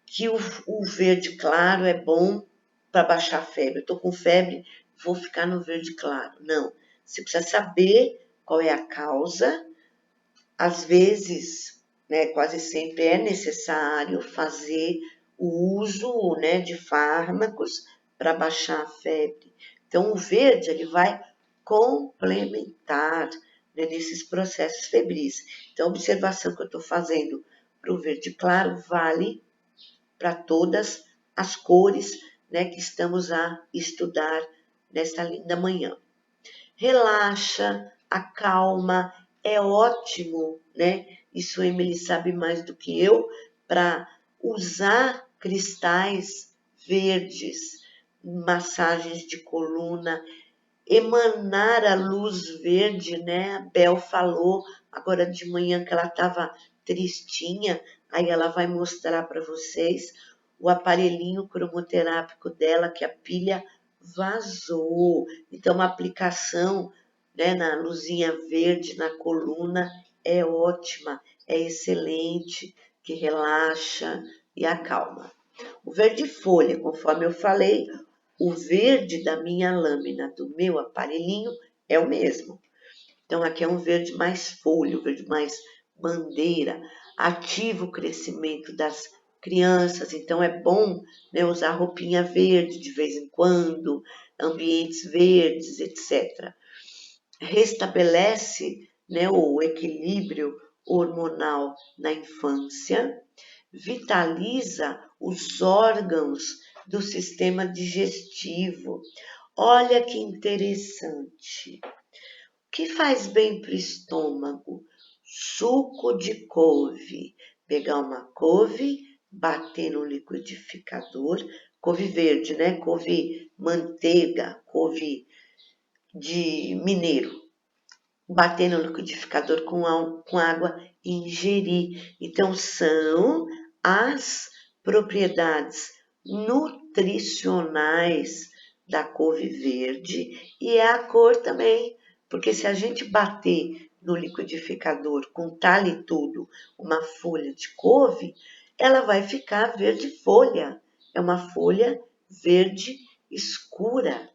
que o verde claro é bom para baixar a febre. Eu estou com febre, vou ficar no verde claro. Não, você precisa saber qual é a causa. Às vezes, né, quase sempre é necessário fazer o uso, né, de fármacos para baixar a febre. Então, o verde ele vai complementar, né, nesses processos febris. Então, a observação que eu estou fazendo para o verde claro vale para todas as cores, né, que estamos a estudar nesta linda manhã. Relaxa, acalma, é ótimo, né? Isso a Emily sabe mais do que eu, para usar cristais verdes, massagens de coluna, emanar a luz verde, né? A Bel falou agora de manhã que ela estava tristinha, aí ela vai mostrar para vocês o aparelhinho cromoterápico dela, que a pilha vazou. Então, uma aplicação, né, na luzinha verde, na coluna, é ótima, é excelente, que relaxa e acalma. O verde folha, conforme eu falei, o verde da minha lâmina, do meu aparelhinho, é o mesmo. Então, aqui é um verde mais folha, um verde mais bandeira, ativa o crescimento das crianças. Então, é bom, né, usar roupinha verde de vez em quando, ambientes verdes, etc. Restabelece, né, o equilíbrio hormonal na infância, vitaliza os órgãos do sistema digestivo. Olha que interessante. O que faz bem para o estômago? Suco de couve. Pegar uma couve, bater no liquidificador, couve verde, né? Couve manteiga, couve de mineiro. Bater no liquidificador com água e ingerir. Então, são as propriedades nutricionais da couve verde e é a cor também, porque se a gente bater no liquidificador com tal e tudo uma folha de couve, ela vai ficar verde folha, é uma folha verde escura.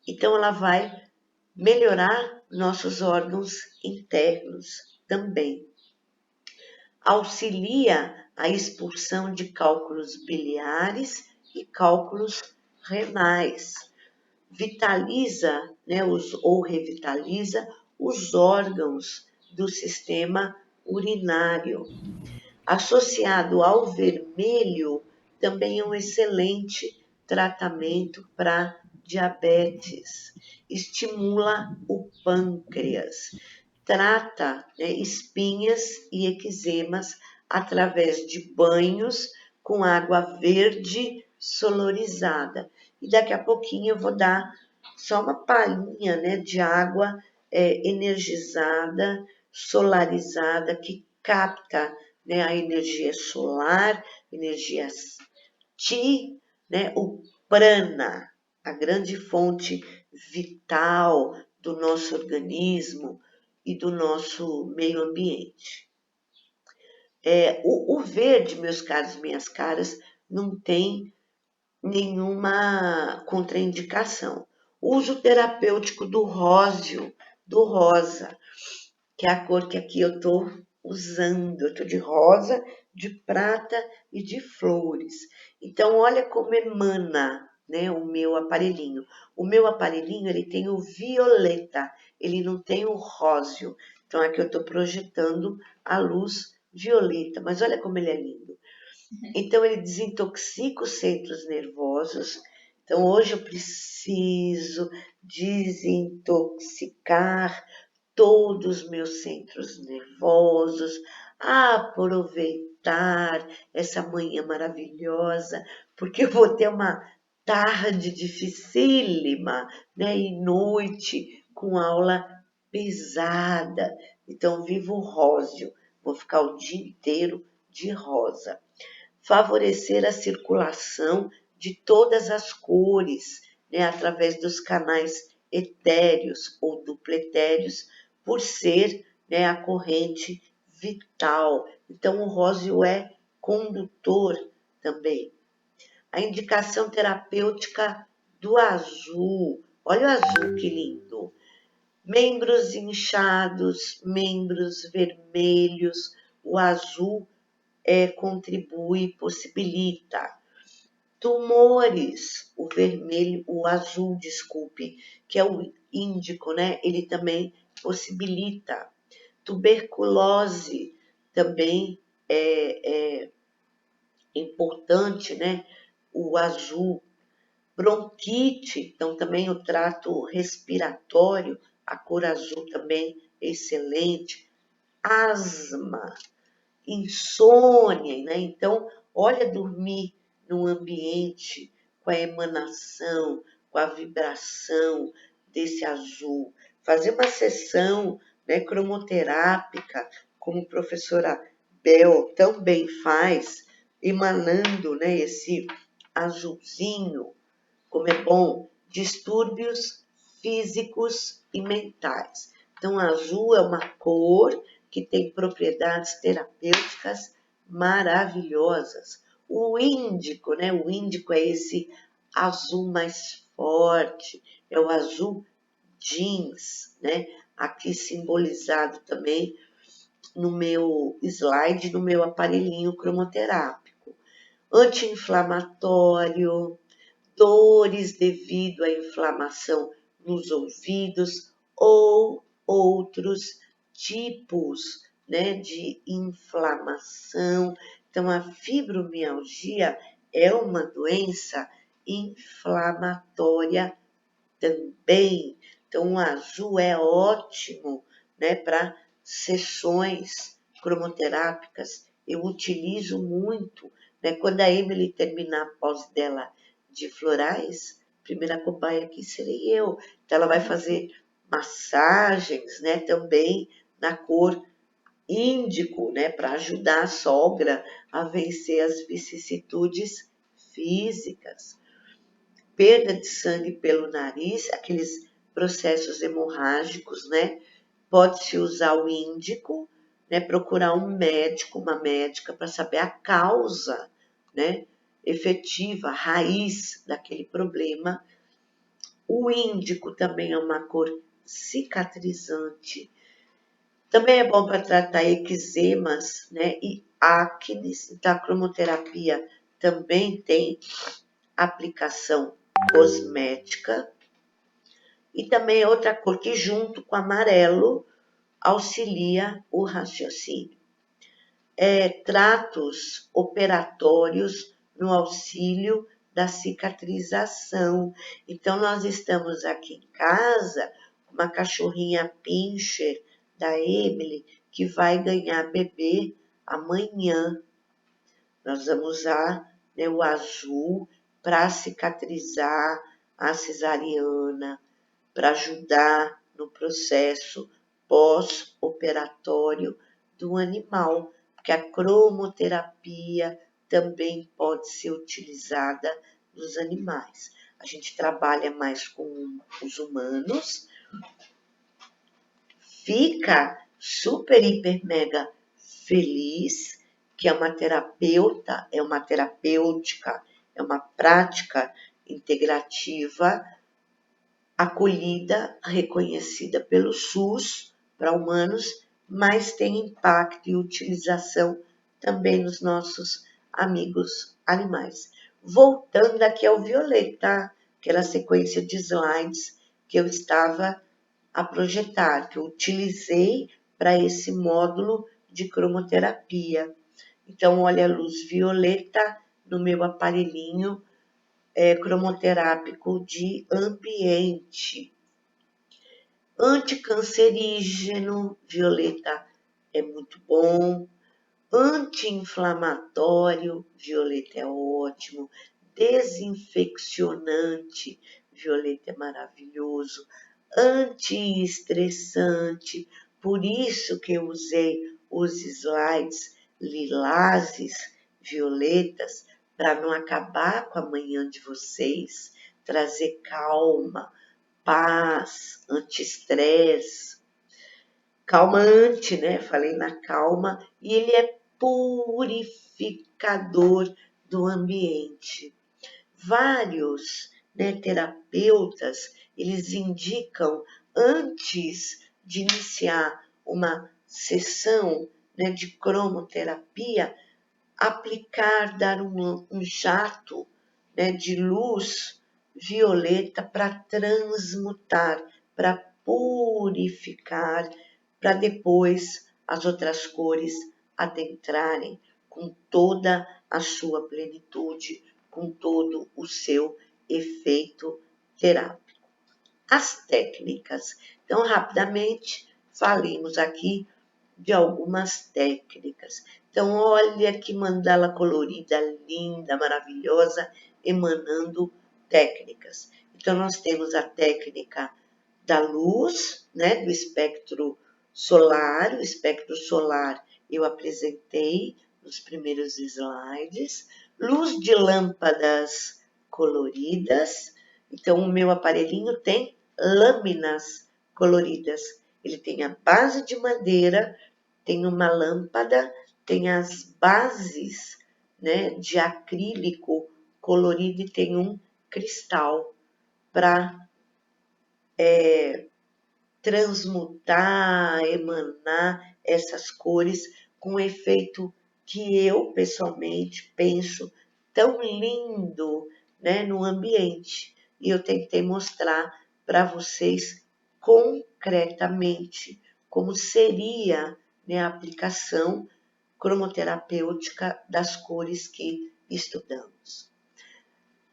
Então, ela vai melhorar nossos órgãos internos também. Auxilia a expulsão de cálculos biliares e cálculos renais. Vitaliza, né, ou revitaliza os órgãos do sistema urinário. Associado ao vermelho, também é um excelente tratamento para diabetes. Estimula o pâncreas. Trata, né, espinhas e eczemas através de banhos com água verde solorizada. E daqui a pouquinho eu vou dar só uma palhinha, né, de água energizada, solarizada, que capta, né, a energia solar, energia Qi, né? O prana, a grande fonte vital do nosso organismo e do nosso meio ambiente. O verde, meus caros e minhas caras, não tem nenhuma contraindicação. O uso terapêutico do róseo, do rosa, que é a cor que aqui eu estou usando. Eu estou de rosa, de prata e de flores. Então, olha como emana, né, o meu aparelhinho. O meu aparelhinho, ele tem o violeta, ele não tem o róseo. Então, aqui eu estou projetando a luz violeta, mas olha como ele é lindo. Então, ele desintoxica os centros nervosos. Então, hoje eu preciso desintoxicar todos os meus centros nervosos, aproveitar essa manhã maravilhosa, porque eu vou ter uma tarde dificílima, né? E noite com aula pesada. Então, vivo o róseo, vou ficar o dia inteiro de rosa. Favorecer a circulação de todas as cores, né, através dos canais etéreos ou dupletéreos, por ser, né, a corrente vital. Então, o róseo é condutor também. A indicação terapêutica do azul. Olha o azul, que lindo. Membros inchados, membros vermelhos. O azul contribui, possibilita. Tumores, o vermelho, o azul, desculpe, que é o índico, né? Ele também possibilita. Tuberculose também é importante, né? O azul. Bronquite, então também o trato respiratório, a cor azul também é excelente. Asma, insônia, né? Então, olha, dormir num ambiente com a emanação, com a vibração desse azul. Fazer uma sessão, né, cromoterápica, como a professora Bel também faz, emanando, né, esse azulzinho, como é bom, distúrbios físicos e mentais. Então, azul é uma cor que tem propriedades terapêuticas maravilhosas. O índico, né? O índico é esse azul mais forte, é o azul jeans, né? Aqui simbolizado também no meu slide, no meu aparelhinho cromoterápico. Anti-inflamatório, dores devido à inflamação nos ouvidos ou outros tipos, né, de inflamação. Então, a fibromialgia é uma doença inflamatória também. Então, o azul é ótimo, né, para sessões cromoterápicas. Eu utilizo muito, né, quando a Emily terminar a pós dela de florais, primeira cobaia aqui serei eu. Então, ela vai fazer massagens, né, também na cor índico, né, para ajudar a sogra a vencer as vicissitudes físicas. Perda de sangue pelo nariz, aqueles processos hemorrágicos, né? Pode-se usar o índico, né? Procurar um médico, uma médica, para saber a causa, né? Efetiva, a raiz daquele problema. O índico também é uma cor cicatrizante. Também é bom para tratar eczemas, né? E acnes. Então, a cromoterapia também tem aplicação cosmética. E também é outra cor que, junto com o amarelo, auxilia o raciocínio. Tratos operatórios no auxílio da cicatrização. Então, nós estamos aqui em casa com uma cachorrinha pincher da Emily, que vai ganhar bebê amanhã. Nós vamos usar, né, o azul para cicatrizar a cesariana, para ajudar no processo pós-operatório do animal, porque a cromoterapia também pode ser utilizada dos animais. A gente trabalha mais com os humanos, fica super, hiper, mega feliz que é uma terapeuta, é uma terapêutica, é uma prática integrativa, acolhida, reconhecida pelo SUS para humanos, mas tem impacto e utilização também nos nossos amigos animais. Voltando aqui ao Violeta, aquela sequência de slides que eu estava a projetar, que eu utilizei para esse módulo de cromoterapia. Então, olha a luz violeta no meu aparelhinho cromoterápico de ambiente. Anticancerígeno, violeta é muito bom. Anti-inflamatório, violeta é ótimo. Desinfeccionante, violeta é maravilhoso. Antiestressante, por isso que eu usei os slides lilazes, violetas, para não acabar com a manhã de vocês, trazer calma, paz, anti-estresse, calmante, né? Falei na calma, e ele é purificador do ambiente. Vários, né, terapeutas, eles indicam antes de iniciar uma sessão, né, de cromoterapia, aplicar, dar um jato, né, de luz violeta para transmutar, para purificar, para depois as outras cores adentrarem com toda a sua plenitude, com todo o seu efeito terápico. As técnicas. Então, rapidamente, falemos aqui de algumas técnicas. Então, olha que mandala colorida, linda, maravilhosa, emanando técnicas. Então, nós temos a técnica da luz, né, do espectro solar. O espectro solar eu apresentei nos primeiros slides. Luz de lâmpadas coloridas. Então, o meu aparelhinho tem lâminas coloridas. Ele tem a base de madeira, tem uma lâmpada, tem as bases, né, de acrílico colorido e tem um cristal para transmutar, emanar essas cores com um efeito que eu pessoalmente penso tão lindo, né, no ambiente. E eu tentei mostrar para vocês concretamente como seria, né, a aplicação cromoterapêutica das cores que estudamos.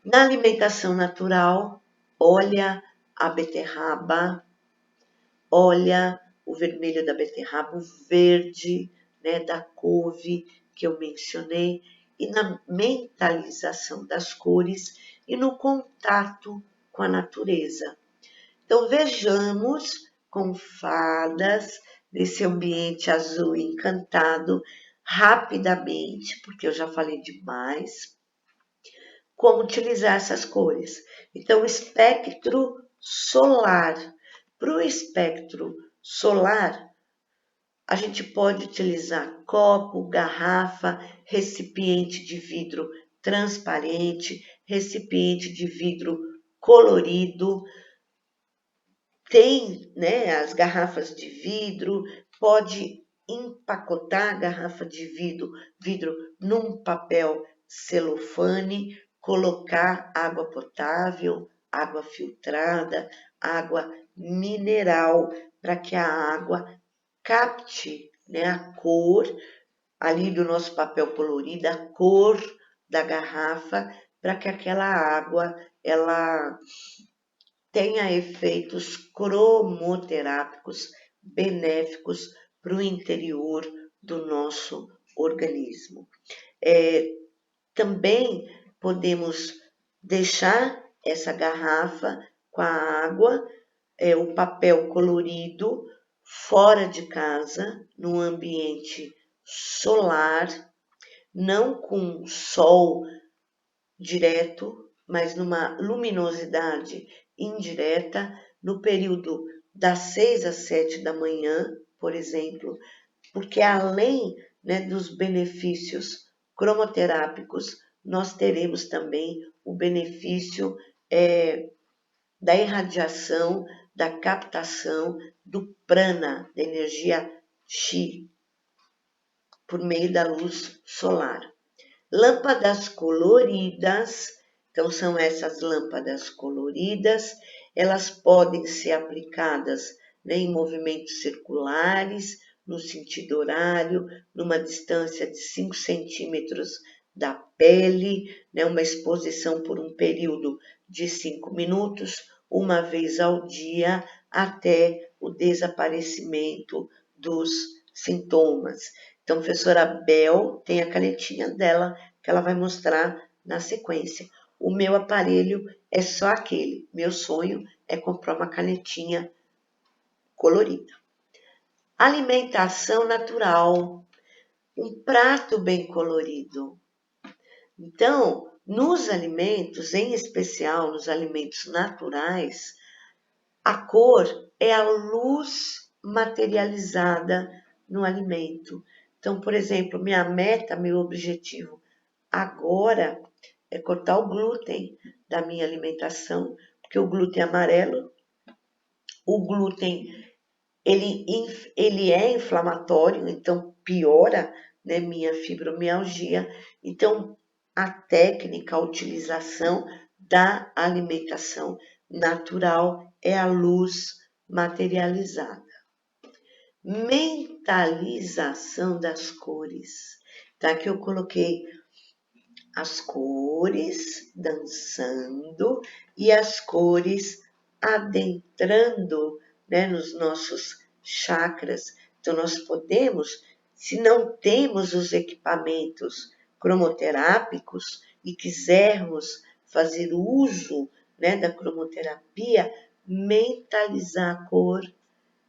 Na alimentação natural, olha a beterraba, olha o vermelho da beterraba, o verde, né, da couve que eu mencionei, e na mentalização das cores e no contato com a natureza. Então, vejamos com fadas desse ambiente azul encantado, rapidamente, porque eu já falei demais, como utilizar essas cores. Então, o espectro solar. Para o espectro solar, a gente pode utilizar copo, garrafa, recipiente de vidro transparente, recipiente de vidro colorido. Tem, né, as garrafas de vidro, pode empacotar a garrafa de vidro num papel celofane, colocar água potável, água filtrada, água mineral, para que a água capte, né, a cor ali do nosso papel colorido, a cor da garrafa, para que aquela água ela tenha efeitos cromoterápicos benéficos para o interior do nosso organismo. Também podemos deixar essa garrafa com a água, o papel colorido, fora de casa, num ambiente solar, não com sol direto, mas numa luminosidade indireta, no período das 6 às 7 da manhã, por exemplo, porque além, né, dos benefícios cromoterápicos, nós teremos também o benefício da irradiação, da captação do prana, da energia Chi, por meio da luz solar. Lâmpadas coloridas, então são essas lâmpadas coloridas, elas podem ser aplicadas, né, em movimentos circulares, no sentido horário, numa distância de 5 centímetros da pele, né, uma exposição por um período de 5 minutos, uma vez ao dia, até o desaparecimento dos sintomas. Então, a professora Bel tem a canetinha dela, que ela vai mostrar na sequência. O meu aparelho é só aquele. Meu sonho é comprar uma canetinha colorida. Alimentação natural. Um prato bem colorido. Então, nos alimentos, em especial nos alimentos naturais, a cor é a luz materializada no alimento. Então, por exemplo, minha meta, meu objetivo agora é cortar o glúten da minha alimentação, porque o glúten é amarelo, o glúten ele é inflamatório, então piora, né, minha fibromialgia. Então, a técnica, a utilização da alimentação natural é a luz materializada. Mentalização das cores. Tá? Aqui eu coloquei as cores dançando e as cores adentrando, né, nos nossos chakras. Então, nós podemos, se não temos os equipamentos cromoterápicos e quisermos fazer uso, né, da cromoterapia, mentalizar a cor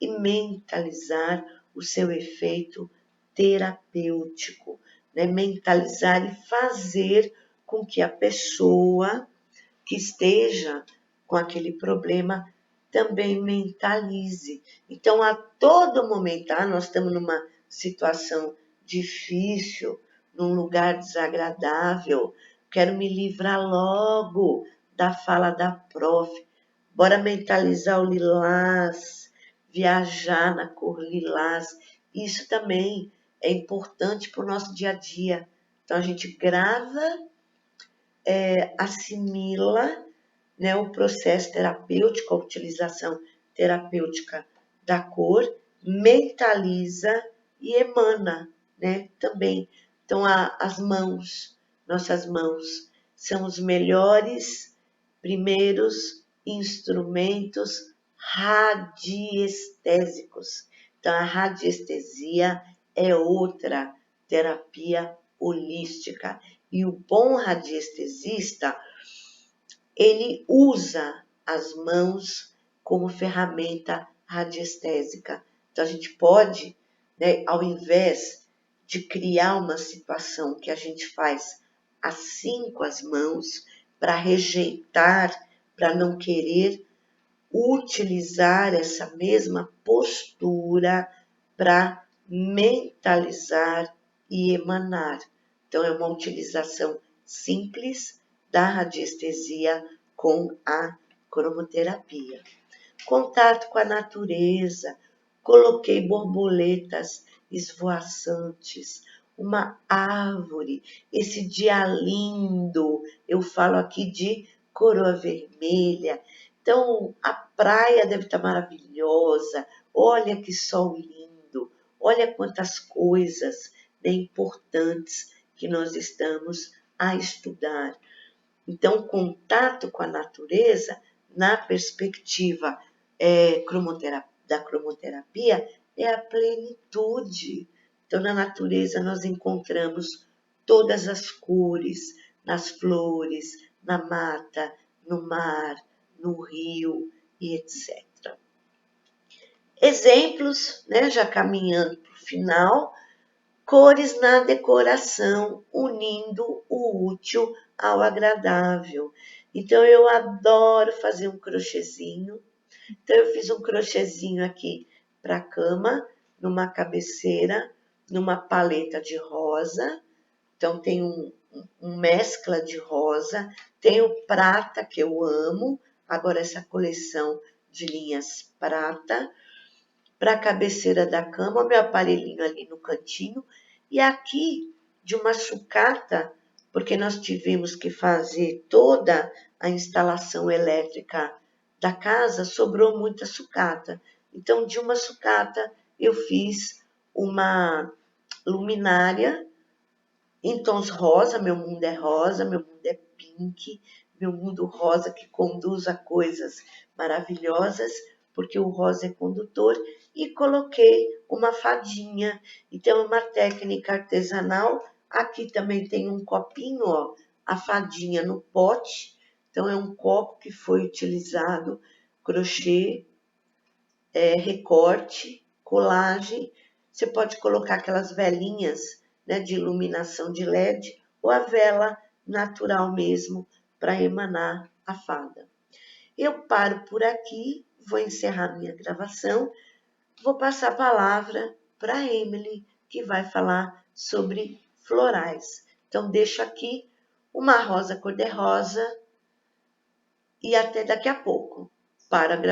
e mentalizar o seu efeito terapêutico, né? Mentalizar e fazer com que a pessoa que esteja com aquele problema também mentalize. Então, a todo momento, nós estamos numa situação difícil, num lugar desagradável, quero me livrar logo da fala da prof. Bora mentalizar o lilás, viajar na cor lilás. Isso também é importante para o nosso dia a dia. Então, a gente grava, assimila, né, o processo terapêutico, a utilização terapêutica da cor, mentaliza e emana, né, também. Então, as mãos, nossas mãos, são os melhores primeiros instrumentos radiestésicos. Então, a radiestesia é outra terapia holística. E o bom radiestesista, ele usa as mãos como ferramenta radiestésica. Então, a gente pode, né, ao invés de criar uma situação que a gente faz assim com as mãos, para rejeitar, para não querer utilizar essa mesma postura para mentalizar e emanar. Então, é uma utilização simples da radiestesia com a cromoterapia. Contato com a natureza, coloquei borboletas esvoaçantes, uma árvore, esse dia lindo, eu falo aqui de coroa vermelha. Então, a praia deve estar maravilhosa, olha que sol lindo, olha quantas coisas, né, importantes que nós estamos a estudar. Então, contato com a natureza, na perspectiva da cromoterapia, é a plenitude. Então, na natureza, nós encontramos todas as cores, nas flores, na mata, no mar, no rio e etc. Exemplos, né, já caminhando para o final, Cores na decoração, unindo o útil ao agradável. Então, eu adoro fazer um crochêzinho. Então, eu fiz um crochêzinho aqui para a cama, numa cabeceira, numa paleta de rosa. Então, tem um mescla de rosa. Tem o prata, que eu amo. Agora, essa coleção de linhas prata. Para a cabeceira da cama, meu aparelhinho ali no cantinho. E aqui, de uma sucata, porque nós tivemos que fazer toda a instalação elétrica da casa, sobrou muita sucata. Então, de uma sucata, eu fiz uma luminária em tons rosa. Meu mundo é rosa, meu mundo é pink, meu mundo rosa que conduz a coisas maravilhosas, porque o rosa é condutor. E coloquei uma fadinha. Então, é uma técnica artesanal. Aqui também tem um copinho, ó, a fadinha no pote. Então, é um copo que foi utilizado, crochê, recorte, colagem. Você pode colocar aquelas velinhas, né, de iluminação de LED ou a vela natural mesmo para emanar a fada. Eu paro por aqui, vou encerrar minha gravação, vou passar a palavra para a Emily, que vai falar sobre florais. Então, deixo aqui uma rosa cor-de-rosa e até daqui a pouco para